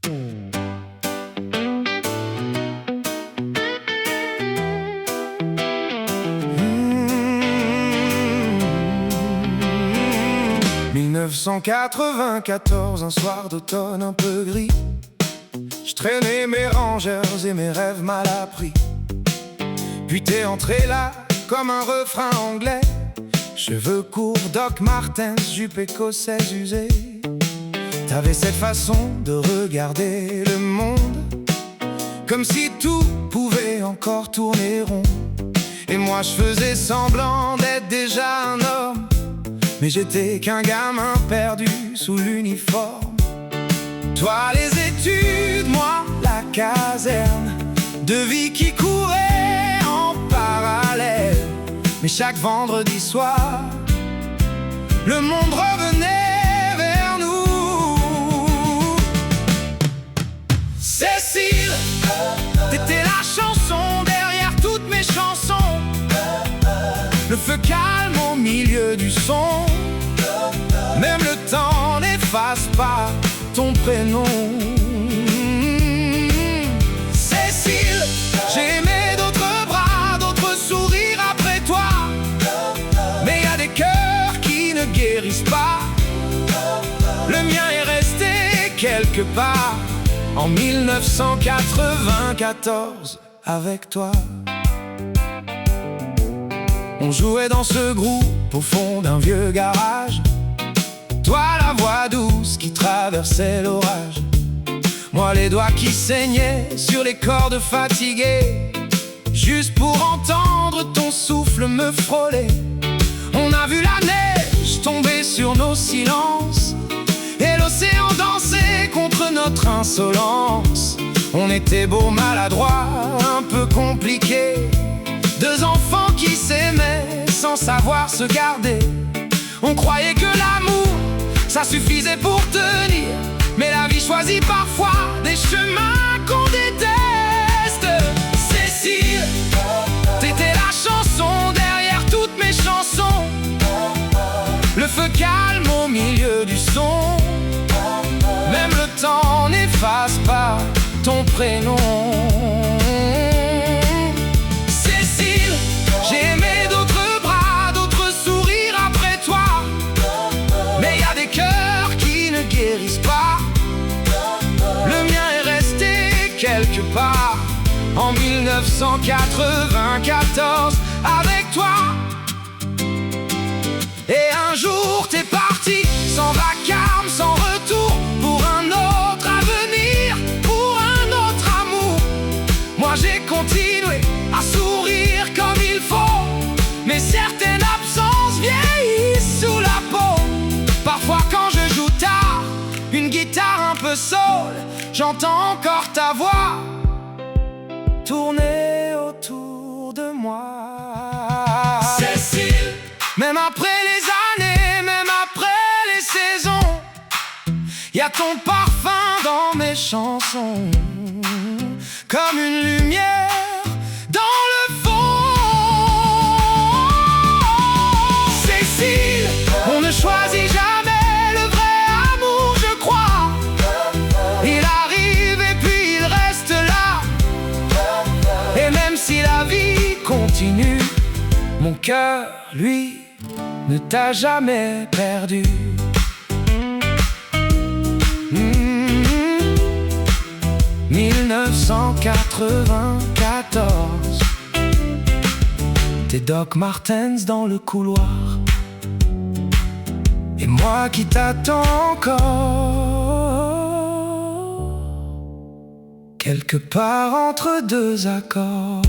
« 1994, un soir d'automne un peu gris, je traînais mes rangers et mes rêves mal appris. Puis t'es entré là comme un refrain anglais, cheveux courts, Doc Martens, jupe écossaise usée. T'avais cette façon de regarder le monde, comme si tout pouvait encore tourner rond. Et moi je faisais semblant d'être déjà un homme, mais j'étais qu'un gamin perdu sous l'uniforme. Toi les études, moi la caserne, deux vies qui couraient en parallèle. Mais chaque vendredi soir, le monde revenait vers nous. Cécile, t'étais la chanson derrière toutes mes chansons, le feu calme au milieu du son. Même le temps n'efface pas ton prénom. Cécile, j'ai aimé d'autres bras, d'autres sourires après toi, mais y a des cœurs qui ne guérissent pas. Le mien est resté quelque part en 1994 avec toi. On jouait dans ce groupe au fond d'un vieux garage, toi la voix douce qui traversait l'orage, moi les doigts qui saignaient sur les cordes fatiguées, juste pour entendre ton souffle me frôler. On a vu la neige tomber sur nos silences et l'océan danser contre notre insolence. On était beaux, maladroits, un peu compliqués, deux enfants qui s'aimaient sans savoir se garder. On croyait que l'amour, ça suffisait pour tenir, mais la vie choisit parfois des chemins qu'on déteste. Cécile, t'étais la chanson derrière toutes mes chansons, le feu calme au milieu du son. Même le temps n'efface pas ton prénom. Cécile, j'ai aimé d'autres bras, d'autres sourires après toi, mais y a des cœurs qui ne guérissent pas. Le mien est resté quelque part en 1994 avec toi. Et un jour t'es parti sans vacarme, sans retour, pour un autre avenir, pour un autre amour. Moi j'ai continué à sourire comme il faut, mais certaines absences vieillissent sous la peau. Parfois quand je joue tard, une guitare un peu soul, j'entends encore ta voix tourner autour de moi. Cécile, même après les années, même après les saisons, y a ton parfum dans mes chansons, comme une lumière dans le fond. Cécile, on ne choisit jamais le vrai amour, je crois. Il arrive et puis il reste là. Et même si la vie continue, mon cœur, lui, ne t'a jamais perdu. 1994, tes Doc Martens dans le couloir, et moi qui t'attends encore, quelque part entre deux accords.